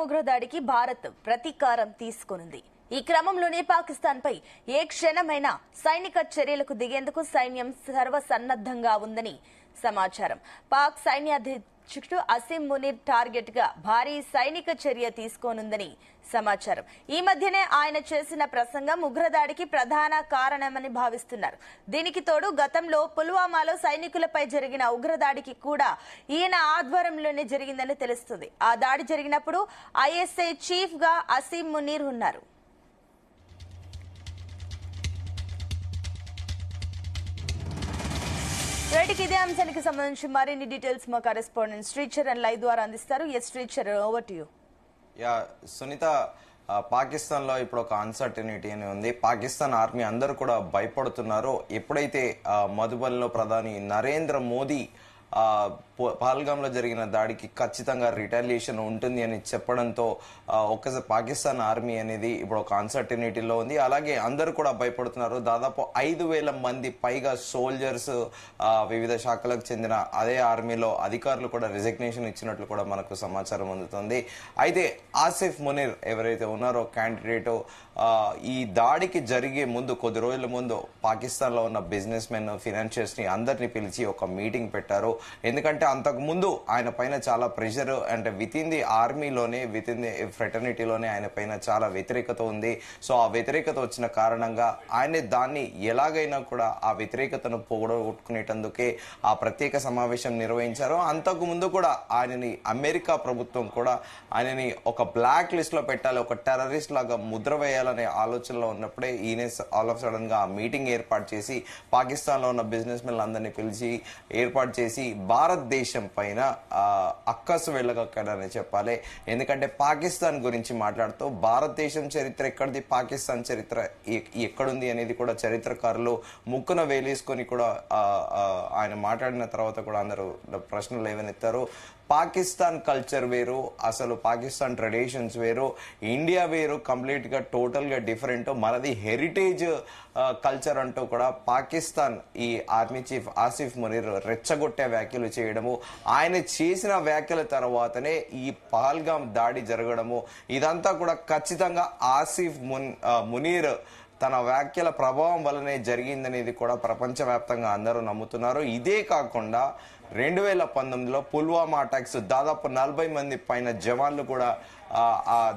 ఉగ్రదాడికి భారత్ ప్రతీకారం తీసుకొనుంది. ఈ క్రమంలోనే పాకిస్తాన్ పై ఏ క్షణమైనా సైనిక చర్యలకు దిగేందుకు సైన్యం సర్వసన్నద్ధంగా ఉందని సమాచారం. పాక్ సైన్యాధ్యక్షుడు అసీం మునీర్ టార్గెట్ గా భారీ సైనిక చర్య తీసుకోనుందని సమాచారం. ఈ మధ్యనే ఆయన చేసిన ప్రసంగం ఉగ్రదాడికి ప్రధాన కారణమని భావిస్తున్నారు. దీనికి తోడు గతంలో పుల్వామాలో సైనికులపై జరిగిన ఉగ్రదాడికి కూడా ఈయన ఆధ్వర్యంలోనే జరిగిందని తెలుస్తుంది. ఆ దాడి జరిగినప్పుడు ఐఎస్ఐ చీఫ్ గా అసీం మునీర్ ఉన్నారు. ఇదే అంశానికి సంబంధించి మరిన్ని డీటెయిల్స్ మా కరెస్పాండెంట్ శ్రీచరణ్ లైవ్ ద్వారా అందిస్తారు. Yes Sricharan, over to you. Sunitha, Pakistan లో ఇప్పుడు ఒక అన్సర్టనిటీ అని ఉంది. పాకిస్తాన్ ఆర్మీ అందరూ కూడా భయపడుతున్నారు. ఎప్పుడైతే మధుబన్ లో ప్రధాని నరేంద్ర మోదీ పహల్గామ్ లో జరిగిన దాడికి ఖచ్చితంగా రిటాలియేషన్ ఉంటుంది అని చెప్పడంతో ఒక్కసారి పాకిస్తాన్ ఆర్మీ అనేది ఇప్పుడు ఒక అన్సర్టనిటీలో ఉంది. అలాగే అందరూ కూడా భయపడుతున్నారు. దాదాపు 5,000 మంది పైగా సోల్జర్స్, వివిధ శాఖలకు చెందిన అదే ఆర్మీలో అధికారులు కూడా రిజిగ్నేషన్ ఇచ్చినట్లు కూడా మనకు సమాచారం అందుతుంది. అయితే ఆసిఫ్ మునీర్ ఎవరైతే ఉన్నారో క్యాండిడేట్, ఈ దాడికి జరిగే ముందు కొద్ది రోజుల ముందు పాకిస్తాన్ లో ఉన్న బిజినెస్ మెన్, ఫినాన్షియర్స్ ని అందరినీ పిలిచి ఒక మీటింగ్ పెట్టారు. ఎందుకంటే అంతకు ముందు ఆయన పైన చాలా ప్రెషర్, అంటే విత్ ఇన్ ది ఆర్మీలోనే, విత్ ఇన్ ది ఫ్రెటర్నిటీలోనే ఆయన పైన చాలా వ్యతిరేకత ఉంది. సో ఆ వ్యతిరేకత వచ్చిన కారణంగా ఆయన దాన్ని ఎలాగైనా కూడా ఆ వ్యతిరేకతను పోగొట్టుకునేటందుకే ఆ ప్రత్యేక సమావేశం నిర్వహించారు. అంతకు ముందు కూడా ఆయనని అమెరికా ప్రభుత్వం కూడా ఆయనని ఒక బ్లాక్ లిస్ట్ లో పెట్టాలి, ఒక టెర్రరిస్ట్ లాగా ముద్ర వేయాలనే ఆలోచనలో ఉన్నప్పుడే ఈయన ఆల్ ఆఫ్ సడన్ గా ఆ మీటింగ్ ఏర్పాటు చేసి పాకిస్తాన్ లో ఉన్న బిజినెస్ మెన్ అందరినీ పిలిచి ఏర్పాటు చేసి భారతదేశం పైన అక్కసు వెళ్ళగక్కడని చెప్పాలి. ఎందుకంటే పాకిస్తాన్ గురించి మాట్లాడుతూ భారతదేశం చరిత్ర ఎక్కడిది, పాకిస్తాన్ చరిత్ర ఎక్కడుంది అనేది కూడా చరిత్రకారులు ముక్కున వేలేసుకొని కూడా ఆయన మాట్లాడిన తర్వాత కూడా అందరూ ప్రశ్నలు లేవనెత్తారు. పాకిస్తాన్ కల్చర్ వేరు, అసలు పాకిస్తాన్ ట్రెడిషన్స్ వేరు, ఇండియా వేరు, కంప్లీట్ గా టోటల్ గా డిఫరెంట్. మనది హెరిటేజ్ కల్చర్ అంటూ కూడా పాకిస్తాన్ ఈ ఆర్మీ చీఫ్ ఆసిఫ్ మునీర్ రెచ్చగొట్టే వ్యాఖ్యలు చేయడము, ఆయన చేసిన వ్యాఖ్యల తర్వాతనే ఈ పహల్గామ్ దాడి జరగడము, ఇదంతా కూడా ఖచ్చితంగా ఆసిఫ్ మునీర్ తన వ్యాఖ్యల ప్రభావం వల్లనే జరిగిందనేది కూడా ప్రపంచవ్యాప్తంగా అందరూ నమ్ముతున్నారు. ఇదే కాకుండా 2019లో పుల్వామా అటాక్స్ దాదాపు 40 మంది పైన జవాన్లు కూడా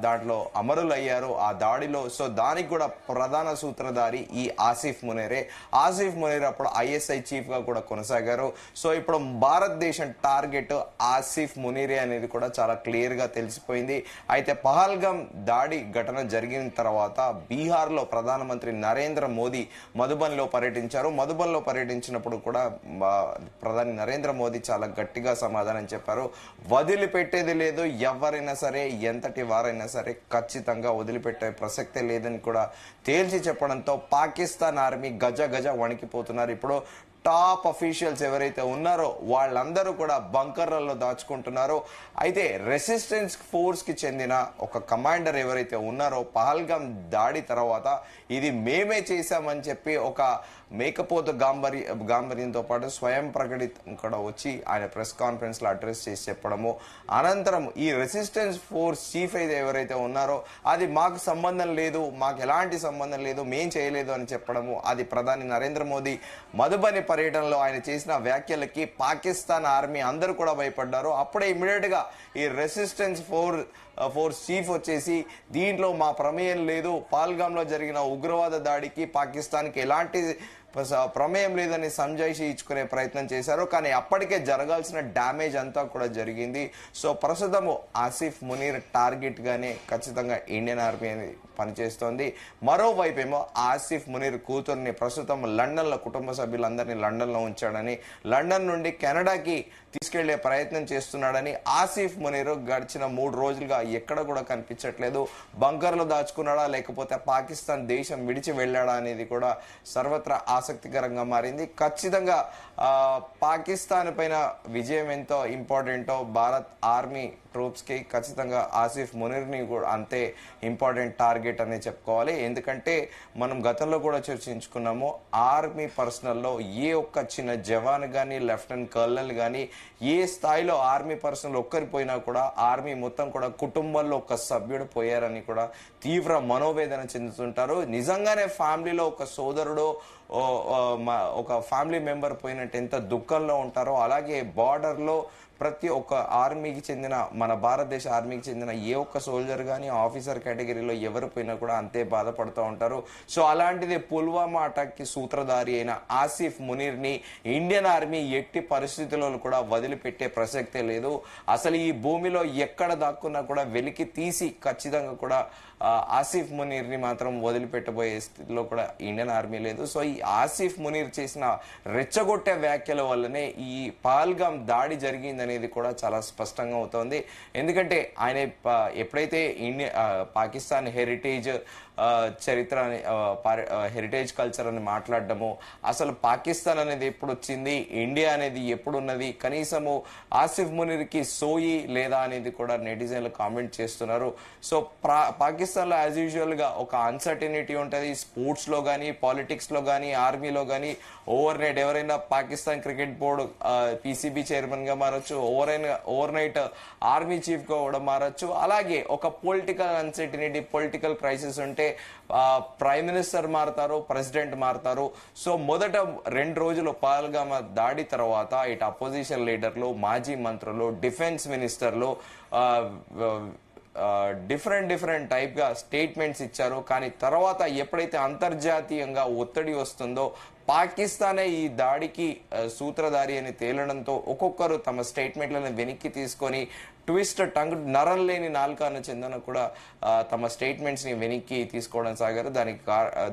దాంట్లో అమరులయ్యారు ఆ దాడిలో. సో దానికి కూడా ప్రధాన సూత్రధారి ఈ ఆసిఫ్ మునీరే. ఆసిఫ్ మునీర్ అప్పుడు ఐఎస్ఐ చీఫ్ గా కూడా కొనసాగారు. సో ఇప్పుడు భారతదేశం టార్గెట్ ఆసిఫ్ మునీరే అనేది కూడా చాలా క్లియర్ గా తెలిసిపోయింది. అయితే పహల్గామ్ దాడి ఘటన జరిగిన తర్వాత బీహార్ లో ప్రధానమంత్రి నరేంద్ర మోదీ మధుబన్ లో పర్యటించారు. మధుబన్ లో పర్యటించినప్పుడు కూడా ప్రధాని నరేంద్ర మోదీ చాలా గట్టిగా సమాధానం చెప్పారు. వదిలిపెట్టేది లేదు, ఎవరైనా సరే, ఎంతటి వారైనా సరే ఖచ్చితంగా వదిలిపెట్టే ప్రసక్తే లేదని కూడా తేల్చి చెప్పడంతో పాకిస్తాన్ ఆర్మీ గజ గజ వణికిపోతున్నారు. ఇప్పుడు టాప్ అఫీషియల్స్ ఎవరైతే ఉన్నారో వాళ్ళందరూ కూడా బంకర్లలో దాచుకుంటున్నారు. అయితే రెసిస్టెన్స్ ఫోర్స్ కి చెందిన ఒక కమాండర్ ఎవరైతే ఉన్నారో పహల్గామ్ దాడి తర్వాత ఇది మేమే చేశామని చెప్పి ఒక మేకపోతు గాంభీర్యంతో పాటు స్వయం ప్రకటితం కూడా వచ్చి ఆయన ప్రెస్ కాన్ఫరెన్స్ లో అడ్రస్ చేసి చెప్పడము, అనంతరం ఈ రెసిస్టెన్స్ ఫోర్స్ చీఫ్ అయితే ఎవరైతే ఉన్నారో అది మాకు సంబంధం లేదు, మాకు ఎలాంటి సంబంధం లేదు, మేం చేయలేదు అని చెప్పడము, అది ప్రధాని నరేంద్ర మోదీ మధుబని పర్యటనలో ఆయన చేసిన వ్యాఖ్యలకి పాకిస్తాన్ ఆర్మీ అందరూ కూడా భయపడ్డారు. అప్పుడే ఇమీడియట్ గా ఈ రెసిస్టెన్స్ ఫోర్స్ చీఫ్ వచ్చేసి దీంట్లో మా ప్రమేయం లేదు, పహల్గామ్ లో జరిగిన ఉగ్రవాద దాడికి పాకిస్తాన్ కి ఎలాంటి ప్రమేయం లేదని సంజాయిషి ఇచ్చుకునే ప్రయత్నం చేశారు. కానీ అప్పటికే జరగాల్సిన డ్యామేజ్ అంతా కూడా జరిగింది. సో ప్రస్తుతము ఆసిఫ్ మునీర్ టార్గెట్ గానే ఖచ్చితంగా ఇండియన్ ఆర్మీ అనేది పనిచేస్తోంది. మరోవైపు ఏమో ఆసిఫ్ మునీర్ కూతుర్ని ప్రస్తుతం లండన్ లో కుటుంబ సభ్యులందరినీ లండన్ లో ఉంచాడని, లండన్ నుండి కెనడాకి తీసుకెళ్లే ప్రయత్నం చేస్తున్నాడని, ఆసిఫ్ మునీర్ గడిచిన 3 రోజులుగా ఎక్కడ కూడా కనిపించట్లేదు. బంకర్లో దాచుకున్నాడా లేకపోతే పాకిస్తాన్ దేశం విడిచి వెళ్ళాడా అనేది కూడా సర్వత్రా ఆసక్తికరంగా మారింది. ఖచ్చితంగా పాకిస్తాన్ పైన విజయం ఎంతో ఇంపార్టెంటో భారత్ ఆర్మీ ట్రూప్స్ కి ఖచ్చితంగా ఆసిఫ్ మునీర్ని కూడా అంతే ఇంపార్టెంట్ టార్గెట్ అనే చెప్పుకోవాలి. ఎందుకంటే మనం గతంలో కూడా చర్చించుకున్నాము, ఆర్మీ పర్సనల్లో ఏ ఒక్క చిన్న జవాన్ కానీ లెఫ్టినెంట్ కర్నల్ కానీ ఏ స్థాయిలో ఆర్మీ పర్సనల్ ఒక్కరి పోయినా కూడా ఆర్మీ మొత్తం కూడా కుటుంబంలో ఒక సభ్యుడు పోయారని కూడా తీవ్ర మనోవేదన చెందుతుంటారు. నిజంగానే ఫ్యామిలీలో ఒక సోదరుడు ఒక ఫ్యామిలీ మెంబర్ పోయినట్టు ఎంత దుఃఖంలో ఉంటారో, అలాగే బార్డర్లో ప్రతి ఒక్క ఆర్మీకి చెందిన మన భారతదేశ ఆర్మీకి చెందిన ఏ ఒక్క సోల్జర్ కానీ ఆఫీసర్ కేటగిరీలో ఎవరు పోయినా కూడా అంతే బాధపడుతూ ఉంటారు. సో అలాంటిది పుల్వామా అటాక్ కి సూత్రధారి అయిన ఆసిఫ్ మునీర్ని ఇండియన్ ఆర్మీ ఎట్టి పరిస్థితుల్లో కూడా వదిలిపెట్టే ప్రసక్తే లేదు. అసలు ఈ భూమిలో ఎక్కడ దాక్కున్నా కూడా వెలికి తీసి ఖచ్చితంగా కూడా ఆసిఫ్ మునీర్ని మాత్రం వదిలిపెట్టబోయే స్థితిలో కూడా ఇండియన్ ఆర్మీ లేదు. సో ఈ ఆసిఫ్ మునీర్ చేసిన రెచ్చగొట్టే వ్యాఖ్యల వల్లనే ఈ పహల్గామ్ దాడి జరిగిందనేది కూడా చాలా స్పష్టంగా అవుతోంది. ఎందుకంటే ఆయన ఎప్పుడైతే పాకిస్తాన్ హెరిటేజ్ చరిత్ర హెరిటేజ్ కల్చర్ అని మాట్లాడడము, అసలు పాకిస్తాన్ అనేది ఎప్పుడు వచ్చింది, ఇండియా అనేది ఎప్పుడున్నది, కనీసము ఆసిఫ్ మునీర్కి సోయి లేదా అనేది కూడా నెటిజన్లు కామెంట్ చేస్తున్నారు. సో పాకిస్తాన్లో యాజ్ యూజువల్ గా ఒక అన్సర్టనిటీ ఉంటుంది. స్పోర్ట్స్ లో కానీ పాలిటిక్స్ లో కానీ ఆర్మీలో కానీ ఓవర్ నైట్ ఎవరైనా Pakistan cricket board PCB chairman గా మారచ్చు, ఓవర్ నైట్ ఆర్మీ చీఫ్ గా కూడా మారచ్చు. అలాగే ఒక పొలిటికల్ అన్సర్టనిటీ పొలిటికల్ క్రైసిస్ ఉంటే ప్రైమ్ మినిస్టర్ మారుతారు, ప్రెసిడెంట్ మారుతారు. సో మొదట 2 రోజులు పహల్గామ్ దాడి తర్వాత ఇటు అపోజిషన్ లీడర్లు, మాజీ మంత్రులు, డిఫెన్స్ మినిస్టర్లు డిఫరెంట్ టైప్ గా స్టేట్మెంట్స్ ఇచ్చారు. కానీ తర్వాత ఎప్పుడైతే అంతర్జాతీయంగా ఒత్తిడి వస్తుందో పాకిస్తానే ఈ దాడికి సూత్రధారి అని తేలడంతో ఒక్కొక్కరు తమ స్టేట్మెంట్లను వెనక్కి తీసుకొని ట్విస్ట్ టంగ్ నరం లేని నాలుకను చెందిన కూడా తమ స్టేట్మెంట్స్ ని వెనక్కి తీసుకోవడం సాగారు.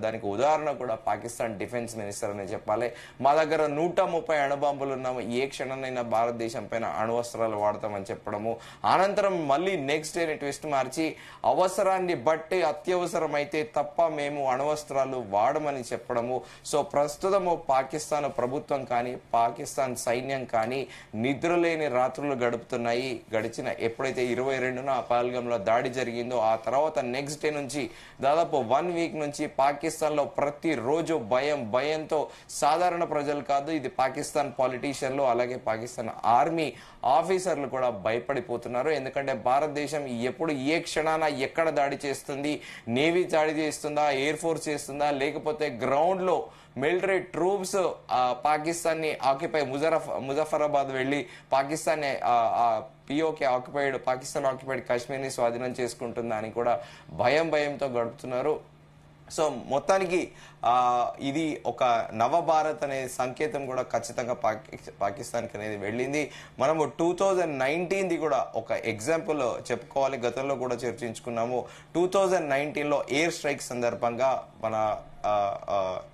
దానికి ఉదాహరణ కూడా పాకిస్తాన్ డిఫెన్స్ మినిస్టర్ అని చెప్పాలి. మా దగ్గర 130 అణుబాంబులు ఉన్నాము, ఏ క్షణమైనా భారతదేశం పైన అణువస్త్రాలు వాడతామని చెప్పడము, అనంతరం మళ్ళీ నెక్స్ట్ డే ట్విస్ట్ మార్చి అవసరాన్ని బట్టి అత్యవసరం అయితే తప్ప మేము అణువస్త్రాలు వాడమని చెప్పడము. సో ప్రస్తుతము పాకిస్తాన్ ప్రభుత్వం కానీ పాకిస్తాన్ సైన్యం కానీ నిద్రలేని రాత్రులు గడుపుతున్నాయి. ఎప్పుడైతే 22న పహల్గామ్ లో దాడి జరిగిందో ఆ తర్వాత నెక్స్ట్ డే నుంచి దాదాపు 1 వీక్ నుంచి పాకిస్తాన్ లో ప్రతి రోజు భయంతో సాధారణ ప్రజలు కాదు, ఇది పాకిస్తాన్ పాలిటీషియన్లు అలాగే పాకిస్తాన్ ఆర్మీ ఆఫీసర్లు కూడా భయపడిపోతున్నారు. ఎందుకంటే భారతదేశం ఎప్పుడు ఏ క్షణాన ఎక్కడ దాడి చేస్తుంది, నేవీ దాడి చేస్తుందా, ఎయిర్ ఫోర్స్ చేస్తుందా, లేకపోతే గ్రౌండ్ లో మిలిటరీ ట్రూప్స్ పాకిస్తాన్ ని ఆక్యుపై ముజఫరాబాద్ వెళ్లి పాకిస్తాన్ పాకిస్తాన్ ఆక్యుపైడ్ కాశ్మీర్ ని స్వాధీనం చేసుకుంటుందా అని కూడా భయంతో గడుపుతున్నారు. సో మొత్తానికి ఇది ఒక నవభారత్ అనే సంకేతం కూడా ఖచ్చితంగా పాకిస్తాన్కి అనేది వెళ్ళింది. మనము 2019ది కూడా ఒక ఎగ్జాంపుల్ చెప్పుకోవాలి. గతంలో కూడా చర్చించుకున్నాము. 2019లో ఎయిర్ స్ట్రైక్ సందర్భంగా మన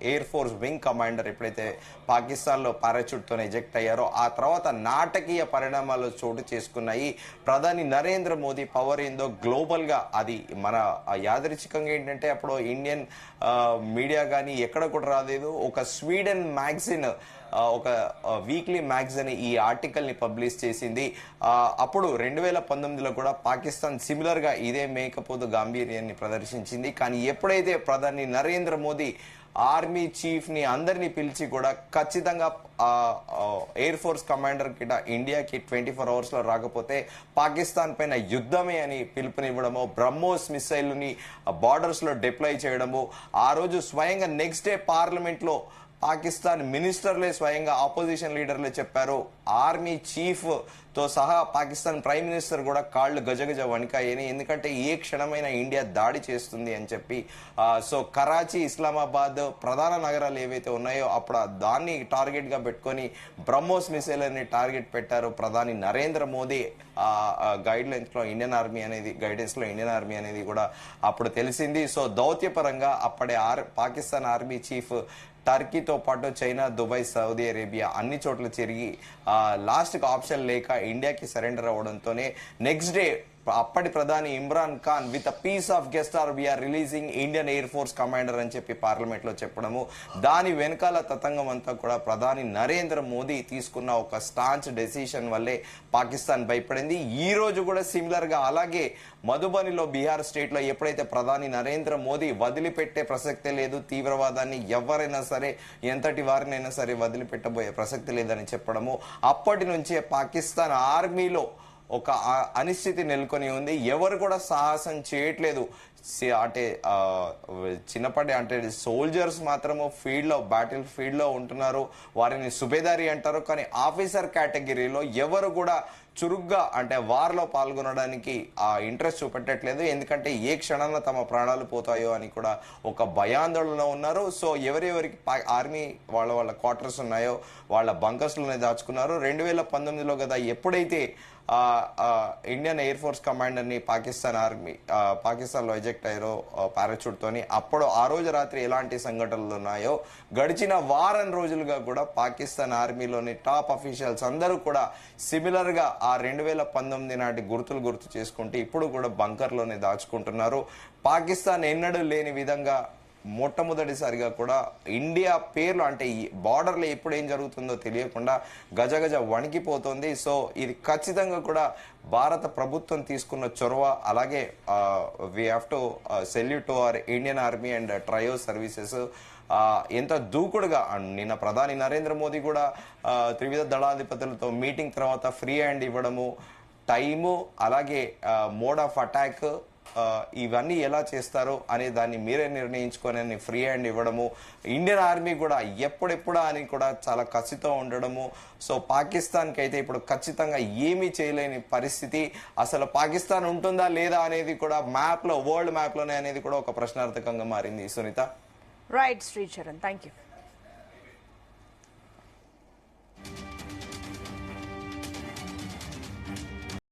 ఎయిర్ ఫోర్స్ వింగ్ కమాండర్ ఎప్పుడైతే పాకిస్తాన్ లో పారాచూట్ తో ఎజెక్ట్ అయ్యారో ఆ తర్వాత నాటకీయ పరిణామాలు చోటు చేసుకున్నాయి. ప్రధాని నరేంద్ర మోదీ పవర్ ఏందో గ్లోబల్ గా అది మన యాదృచ్ఛికంగా ఏంటంటే అప్పుడు ఇండియన్ మీడియా కానీ ఎక్కడ కూడా రాలేదు. ఒక స్వీడన్ మ్యాగజైన్ ఒక వీక్లీ మ్యాగజైన్ ఈ ఆర్టికల్ ని పబ్లిష్ చేసింది. అప్పుడు 2019లో కూడా పాకిస్తాన్ సిమిలర్ గా ఇదే మేకపోతు గాంభీర్యాన్ని ప్రదర్శించింది. కానీ ఎప్పుడైతే ప్రధాని నరేంద్ర మోదీ ఆర్మీ చీఫ్ ని అందరినీ పిలిచి కూడా ఖచ్చితంగా ఎయిర్ ఫోర్స్ కమాండర్ కిట ఇండియాకి 24 hours లో రాకపోతే పాకిస్తాన్ పైన యుద్ధమే అని పిలుపునివ్వడము, బ్రహ్మోస్ మిసైల్ ని బార్డర్స్ లో డిప్లాయ్ చేయడము, ఆ రోజు స్వయంగా నెక్స్ట్ డే పార్లమెంట్ లో పాకిస్తాన్ మినిస్టర్లే స్వయంగా ఆపోజిషన్ లీడర్లే చెప్పారు. ఆర్మీ చీఫ్ తో సహా పాకిస్తాన్ ప్రైమ్ మినిస్టర్ కూడా కాళ్ళు గజగజ వణికాయని, ఎందుకంటే ఏ క్షణమైన ఇండియా దాడి చేస్తుంది అని చెప్పి. సో కరాచీ, ఇస్లామాబాద్ ప్రధాన నగరాలు ఏవైతే ఉన్నాయో అప్పుడు దాన్ని టార్గెట్ గా పెట్టుకొని బ్రహ్మోస్ మిసైల్ అని టార్గెట్ పెట్టారు ప్రధాని నరేంద్ర మోదీ గైడెన్స్ లో ఇండియన్ ఆర్మీ అనేది కూడా అప్పుడు తెలిసింది. సో దౌత్యపరంగా అప్పటి పాకిస్తాన్ ఆర్మీ చీఫ్ టర్కీతో పాటు చైనా, దుబాయ్, సౌదీ అరేబియా అన్ని చోట్ల తిరిగి లాస్ట్ కి ఆప్షన్ లేక ఇండియాకి సరెండర్ అవడంతోనే నెక్స్ట్ డే అప్పటి ప్రధాని Imran Khan with a peace of gesture we are releasing Indian Air Force commander అని చెప్పి పార్లమెంట్ లో చెప్పడము, దాని వెనకాల తతంగం అంతా కూడా ప్రధాని నరేంద్ర మోదీ తీసుకున్న ఒక స్టాంచ్ డెసిషన్ వల్లే పాకిస్తాన్ భయపడింది. ఈ రోజు కూడా సిమిలర్ గా అలాగే మధుబనిలో బీహార్ స్టేట్ లో ఎప్పుడైతే ప్రధాని నరేంద్ర మోదీ వదిలిపెట్టే ప్రసక్తే లేదు, తీవ్రవాదాన్ని ఎవరైనా సరే ఎంతటి వారినైనా సరే వదిలిపెట్టబోయే ప్రసక్తి లేదని చెప్పడము, అప్పటి నుంచే పాకిస్తాన్ ఆర్మీలో ఒక అనిశ్చితి నెలకొని ఉంది. ఎవరు కూడా సాహసం చేయట్లేదు. అంటే చిన్నప్పటి అంటే సోల్జర్స్ మాత్రము ఫీల్డ్ లో బ్యాటిల్ ఫీల్డ్ లో ఉంటున్నారు, వారిని సుబేదారి అంటారు. కానీ ఆఫీసర్ కేటగిరీలో ఎవరు కూడా చురుగ్గా అంటే వారిలో పాల్గొనడానికి ఆ ఇంట్రెస్ట్ చూపెట్టట్లేదు. ఎందుకంటే ఏ క్షణంలో తమ ప్రాణాలు పోతాయో అని కూడా ఒక భయాందోళనలో ఉన్నారు. సో ఎవరెవరికి ఆర్మీ వాళ్ళ క్వార్టర్స్ ఉన్నాయో వాళ్ళ బంకర్స్ లోనే దాచుకున్నారు. 2019లో కదా ఎప్పుడైతే ఇండియన్ ఎయిర్ ఫోర్స్ కమాండర్ ని పాకిస్తాన్ లో ఎజెక్ట్ అయ్యారో పారాచూట్ తోని, అప్పుడు ఆ రోజు రాత్రి ఎలాంటి సంఘటనలు ఉన్నాయో గడిచిన వారం రోజులుగా కూడా పాకిస్తాన్ ఆర్మీలోని టాప్ అఫీషియల్స్ అందరూ కూడా సిమిలర్ గా ఆ 2019 నాటి గుర్తు చేసుకుంటూ ఇప్పుడు కూడా బంకర్ లోనే దాచుకుంటున్నారు. పాకిస్తాన్ ఎన్నడూ లేని విధంగా మొట్టమొదటిసారిగా కూడా ఇండియా పేర్లు అంటే ఈ బార్డర్ లో ఎప్పుడు ఏం జరుగుతుందో తెలియకుండా గజగజ వణికిపోతుంది. సో ఇది ఖచ్చితంగా కూడా భారత ప్రభుత్వం తీసుకున్న చొరవ. అలాగే we have to salute to our Indian army and trio services. ఎంత దూకుడుగా నిన్న ప్రధాని నరేంద్ర మోదీ కూడా త్రివిధ దళాధిపతులతో మీటింగ్ తర్వాత ఫ్రీ హ్యాండ్ ఇవ్వడము, టైము అలాగే మోడ్ ఆఫ్ అటాక్ ఇవన్నీ ఎలా చేస్తారో అనే దాన్ని మీరే నిర్ణయించుకొని ఫ్రీ హ్యాండ్ ఇవ్వడము, ఇండియన్ ఆర్మీ కూడా ఎప్పుడెప్పుడా అని కూడా చాలా కసితో ఉండడము. సో పాకిస్తాన్కి అయితే ఇప్పుడు ఖచ్చితంగా ఏమీ చేయలేని పరిస్థితి. అసలు పాకిస్తాన్ ఉంటుందా లేదా అనేది కూడా వరల్డ్ మ్యాప్ లోనే అనేది కూడా ఒక ప్రశ్నార్థకంగా మారింది. Sunitha. Right Sricharan, thank you.